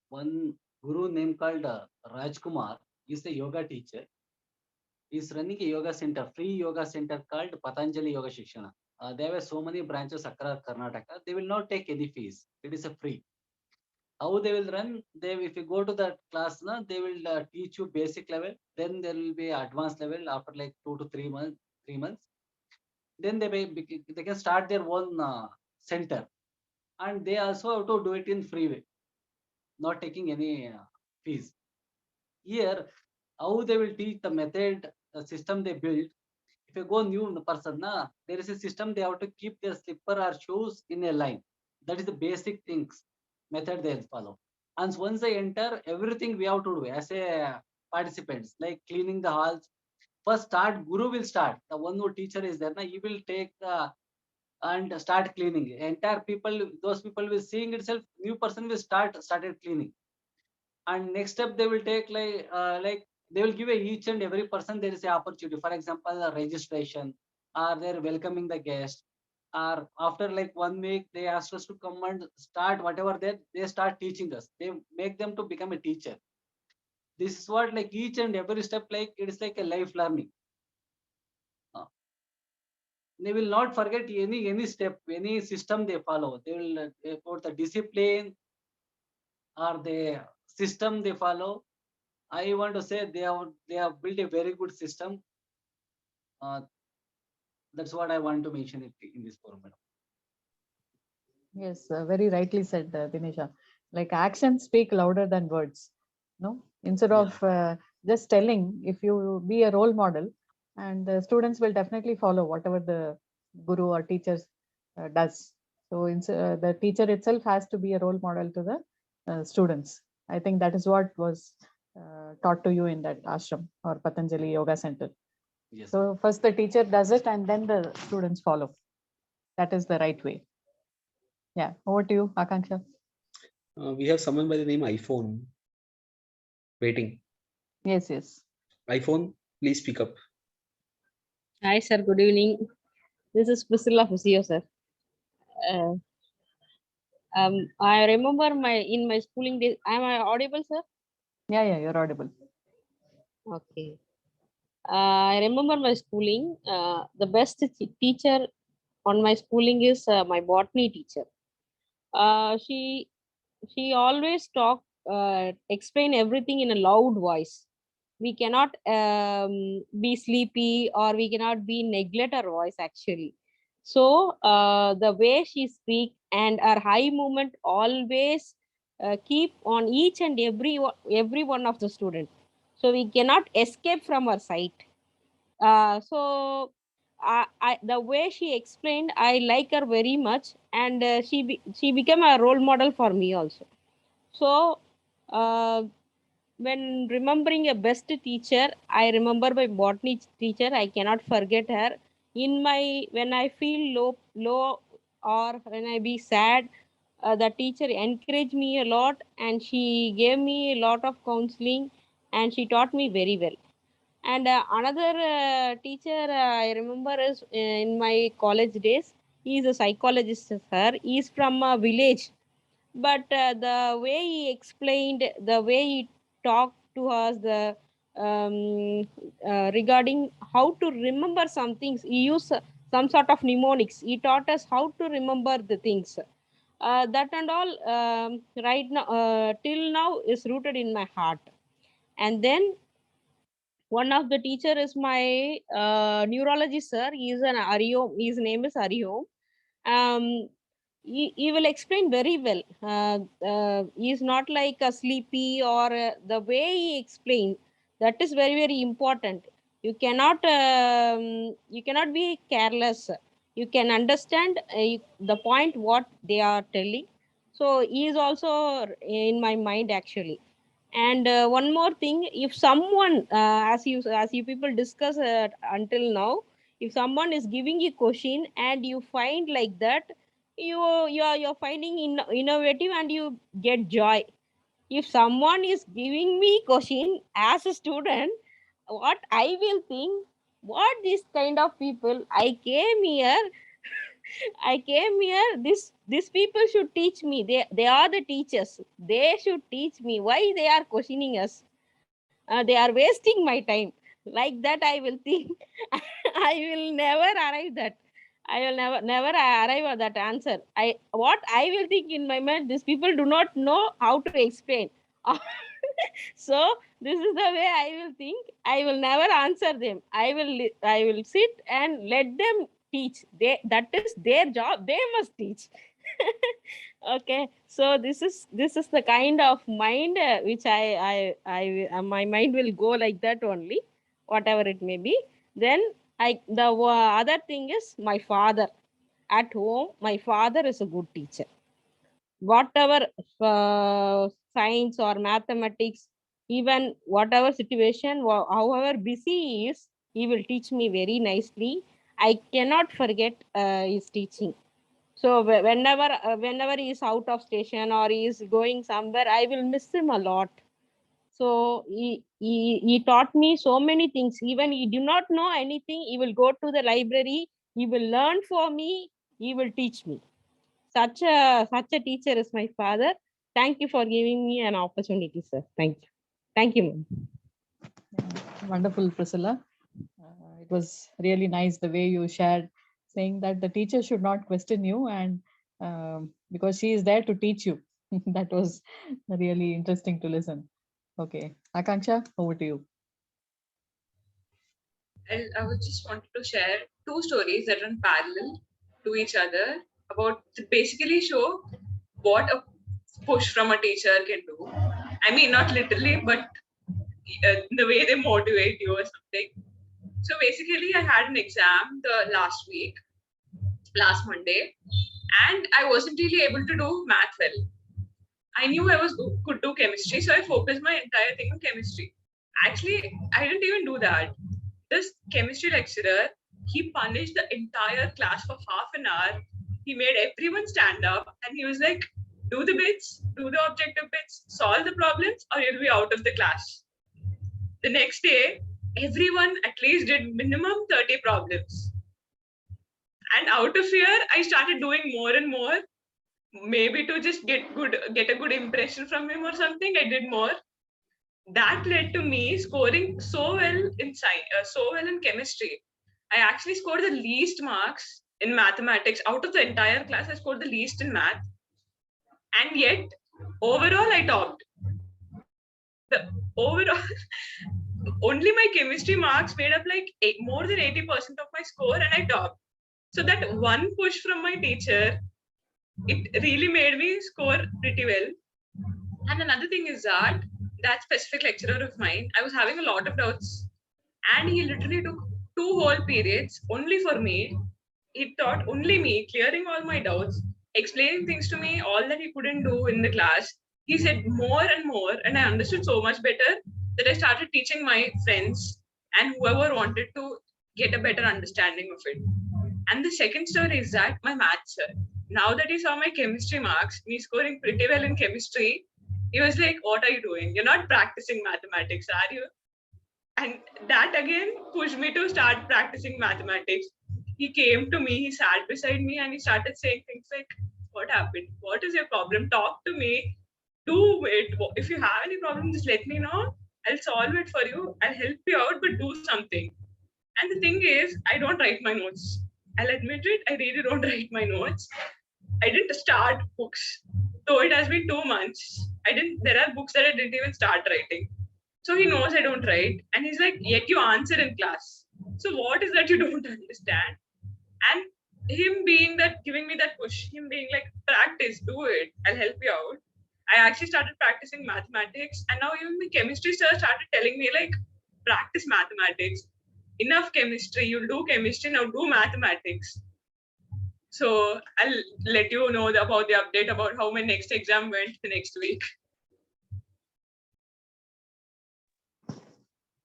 one guru name called Rajkumar. He's a yoga teacher. He's running a yoga center, free yoga center called Patanjali Yoga Shikshana. There were so many branches across Karnataka. They will not take any fees. It is a free. How they will run? They, if you go to that class, na, they will teach you basic level. Then there will be advanced level after like 2 to 3 months. 3 months. Then they can start their own center, and they also have to do it in free way, not taking any fees. Here, how they will teach the method, the system they build. If you go new person, na, there is a system they have to keep their slipper or shoes in a line. That is the basic things, method they'll follow. And once they enter, everything we have to do as a participants, like cleaning the halls. First start, Guru will start. The one who teacher is there, na, he will take the and start cleaning. Entire people, those people will seeing itself, new person will started cleaning. And next step they will take like they will give a each and every person there is a opportunity. For example, a registration, or they're welcoming the guest, or after like 1 week they ask us to come and start whatever they start teaching us. They make them to become a teacher. This is what, like each and every step, like it is like a life learning. Uh, they will not forget any step, any system they follow. They will about the discipline or the system they follow. I want to say they have built a very good system. Uh, that's what I want to mention it in this forum, madam. Yes, very rightly said, Dinesha. Like actions speak louder than words. No, instead Yeah. of just telling, if you be a role model, and the students will definitely follow whatever the guru or teacher does. So the teacher itself has to be a role model to the students. I think that is what was taught to you in that ashram or Patanjali Yoga Center. Yes. So first the teacher does it, and then the students follow. That is the right way. Yeah, over to you, Akanksha. We have someone by the name iPhone waiting. Yes, yes. iPhone, please speak up. Hi, sir. Good evening. This is Priscilla Fusio, sir. Uh, I remember in my schooling days. Am I audible, sir? Yeah, yeah, you're audible. Okay. I remember my schooling. The best teacher on my schooling is my botany teacher. She always explain everything in a loud voice. We cannot be sleepy, or we cannot be neglect our voice actually. So the way she speak and her high movement always keep on each and every one of the student, so we cannot escape from her sight. The way she explained, I like her very much, and she became a role model for me also. So uh, when remembering a best teacher, I remember my botany teacher. I cannot forget her. When I feel low, or when I be sad, the teacher encouraged me a lot, and she gave me a lot of counseling, and she taught me very well. And another teacher I remember is in my college days. He is a psychologist, sir. He is from a village, but the way he explained, the way he talked to us, the regarding how to remember some things, he used some sort of mnemonics. He taught us how to remember the things. That and all, right now, till now, is rooted in my heart. And then one of the teacher is my neurology sir. He is an Ariom. His name is Ariom. He will explain very well. He is not like a sleepy, or the way he explain, that is very very important. You cannot be careless. You can understand the point what they are telling. So he is also in my mind actually. And one more thing, if someone, as you people discuss until now, if someone is giving you question and you find like that, you're finding innovative, and you get joy. If someone is giving me question as a student, what I will think, what this kind of people I came here. I came here. These people should teach me. They are the teachers. They should teach me. Why they are questioning us? They are wasting my time. Like that, I will think. I will never arrive that. I will never arrive at that answer. What I will think in my mind. These people do not know how to explain. So this is the way I will think. I will never answer them. I will sit and let them teach. That is their job. They must teach. Okay, so this is the kind of mind which my mind will go like that only, whatever it may be. Then other thing is my father. At home, my father is a good teacher. Whatever science or mathematics, even whatever situation, however busy he is, he will teach me very nicely. I cannot forget his teaching. So whenever he is out of station, or he is going somewhere, I will miss him a lot. So he taught me so many things. Even he do not know anything, he will go to the library, he will learn for me, he will teach me. Such a teacher is my father. Thank you for giving me an opportunity, sir. Thank you, ma'am. Wonderful, Priscilla. It was really nice the way you shared, saying that the teacher should not question you, and because she is there to teach you. That was really interesting to listen. Okay, Akanksha, over to you. I would just wanted to share two stories that run parallel to each other. about to basically show what a push from a teacher can do. I mean, not literally, but the way they motivate you or something. So basically, I had an exam the last Monday, and I wasn't really able to do math well. I knew could do chemistry, so I focused my entire thing on chemistry. Actually, I didn't even do that. This chemistry lecturer, he punished the entire class for half an hour. He made everyone stand up, and he was like, "Do the bits, do the objective bits, solve the problems, or you'll be out of the class." The next day, everyone at least did minimum 30 problems. And out of fear, I started doing more and more, maybe to just get a good impression from him or something. I did more. That led to me scoring so well in so well in chemistry. I actually scored the least marks in mathematics out of the entire class. I scored the least in math, and yet overall I topped. The overall only my chemistry marks made up like more than 80% of my score, and I topped. So that one push from my teacher, it really made me score pretty well. And another thing is that specific lecturer of mine, I was having a lot of doubts, and he literally took 2 whole periods only for me. He taught only me, clearing all my doubts, explaining things to me, all that he couldn't do in the class. He said more and more, and I understood so much better that I started teaching my friends and whoever wanted to get a better understanding of it. And the second story is that my math sir, now that he saw my chemistry marks, me scoring pretty well in chemistry, he was like, "What are you doing? You're not practicing mathematics, are you?" And that again pushed me to start practicing mathematics. He came to me, he sat beside me, and he started saying things like, "What happened? What is your problem? Talk to me. Do it. If you have any problem, just let me know. I'll solve it for you. I'll help you out, but do something." And the thing is, I don't write my notes. I'll admit it, I really don't write my notes. I didn't start books. Though it has been 2 months. There are books that I didn't even start writing. So he knows I don't write. And he's like, "Yet you answer in class. So what is that you don't understand?" And him being that, giving me that push, him being like, "Practice, do it. I'll help you out." I actually started practicing mathematics. And now even my chemistry sir started telling me like, "Practice mathematics. Enough chemistry. You'll do chemistry, now do mathematics." So I'll let you know about the update about how my next exam went the next week.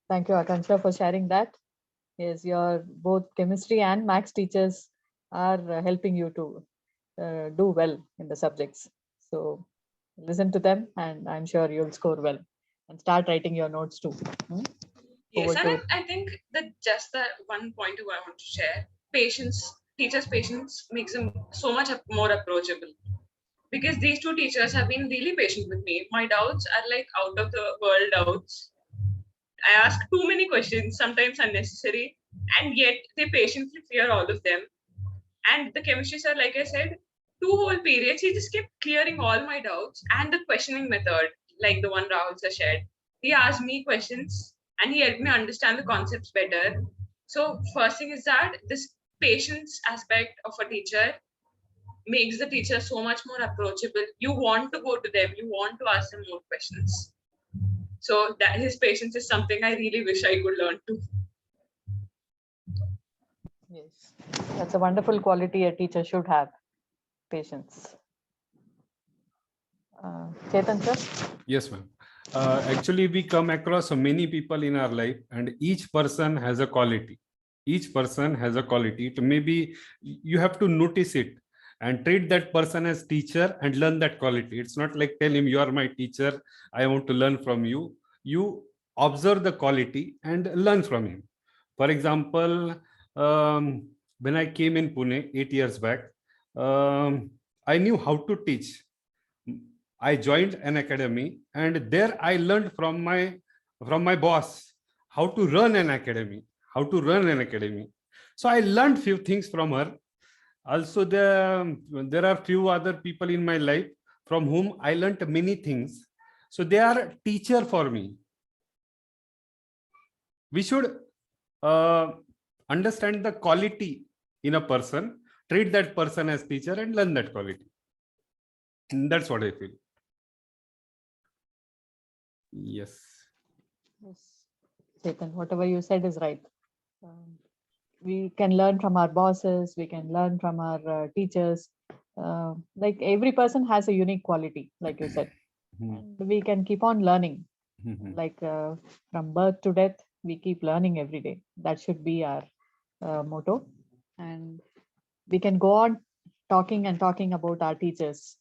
Thank you, Akansha, for sharing that. Yes, your both chemistry and maths teachers are helping you to do well in the subjects. So listen to them, and I'm sure you'll score well and start writing your notes too. Yes, Over and to I think that just that one point I want to share, teachers' patience makes them so much more approachable. Because these two teachers have been really patient with me. My doubts are like out of the world doubts. I ask too many questions, sometimes unnecessary, and yet they patiently clear all of them. And the chemistry sir, like I said, 2 whole periods, he just kept clearing all my doubts. And the questioning method, like the one Rahul sir shared, he asked me questions and he helped me understand the concepts better. So first thing is that this patience aspect of a teacher makes the teacher so much more approachable. You want to go to them, you want to ask them more questions. So that his patience is something I really wish I could learn too. yes, that's a wonderful quality a teacher should have. Patience. Chetan sir? Yes, ma'am. Actually, we come across many people in our life, and each person has a quality. Each person has a quality. So maybe you have to notice it and treat that person as teacher and learn that quality. It's not like tell him you are my teacher, I want to learn from you. You observe the quality and learn from him. For example, when I came in Pune 8 years back, I knew how to teach. I joined an academy, and there I learned from my boss how to run an academy, So I learned few things from her. Also, there are few other people in my life from whom I learned many things. So they are teacher for me. We should understand the quality in a person treat that person as teacher and learn that quality. And that's what I feel. Yes. Yes, Chetan, whatever you said is right. We can learn from our bosses, we can learn from our teachers. Like every person has a unique quality, like you said, and we can keep on learning. Like from birth to death, we keep learning every day. That should be our motto. And we can go on talking and talking about our teachers,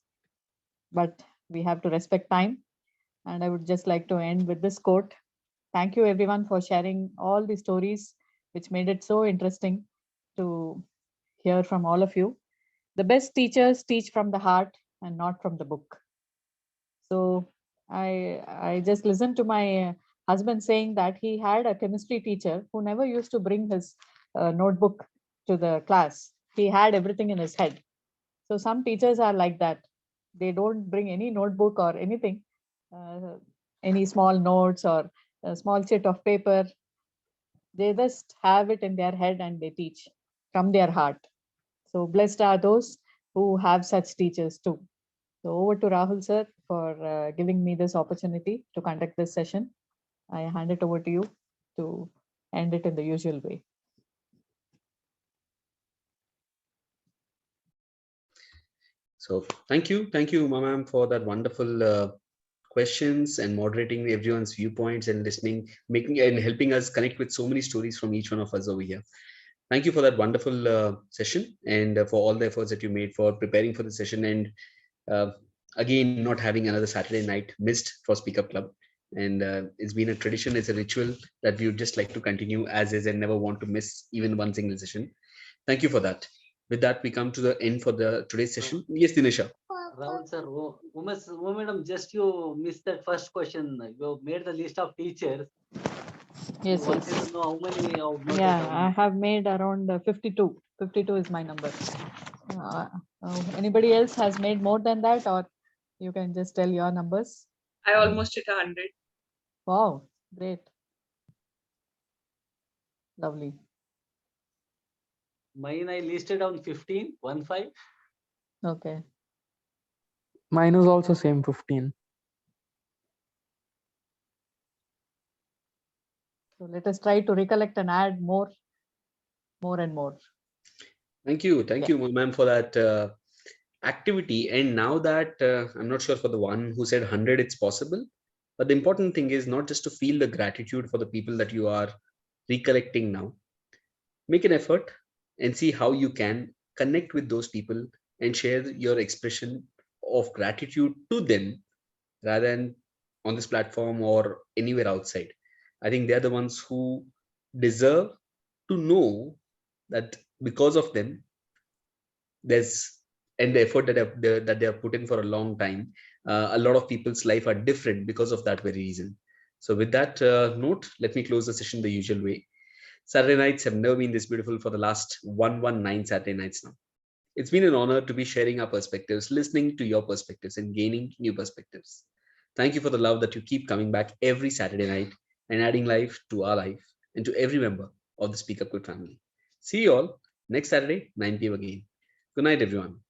but we have to respect time. And I would just like to end with this quote. Thank you everyone for sharing all the stories, which made it so interesting to hear from all of you. The best teachers teach from the heart and not from the book. So I just listened to my husband saying that he had a chemistry teacher who never used to bring his notebook to the class. He had everything in his head. So some teachers are like that. They don't bring any notebook or anything, any small notes or a small chit of paper. They just have it in their head and they teach from their heart. So blessed are those who have such teachers too. So over to Rahul sir for giving me this opportunity to conduct this session. I hand it over to you to end it in the usual way. So thank you, ma'am, for that wonderful questions and moderating everyone's viewpoints and listening, making and helping us connect with so many stories from each one of us over here. Thank you for that wonderful session and for all the efforts that you made for preparing for the session and uh, again not having another Saturday night missed for Speak Up Club. And it's been a tradition, it's a ritual that we would just like to continue as is and never want to miss even one single session. Thank you for that. With that, we come to the end for the today's session. Yes, Dinesha. Rahul sir, madam, just you missed that first question. You made the list of teachers. Yes, You wanted yes. to know how many noted Yeah, down. I have made around 52. 52 is my number. Anybody else has made more than that, or you can just tell your numbers? I almost hit 100. Wow, great. Lovely. Mine I listed on 15, 1-5. Okay. Mine is also same 15. So let us try to recollect and add more and more. Thank you, ma'am, for that activity. And now that I'm not sure for the one who said 100, it's possible. But the important thing is not just to feel the gratitude for the people that you are recollecting now. Make an effort and see how you can connect with those people and share your expression of gratitude to them rather than on this platform or anywhere outside. I think they're the ones who deserve to know that because of them, there's and the effort that they have put in for a long time, a lot of people's life are different because of that very reason. So with that note, let me close the session the usual way. Saturday nights have never been this beautiful for the last 119 Saturday nights now. It's been an honor to be sharing our perspectives, listening to your perspectives, and gaining new perspectives. Thank you for the love that you keep coming back every Saturday night and adding life to our life and to every member of the Speak Up Good family. See you all next Saturday, 9 p.m. again. Good night, everyone.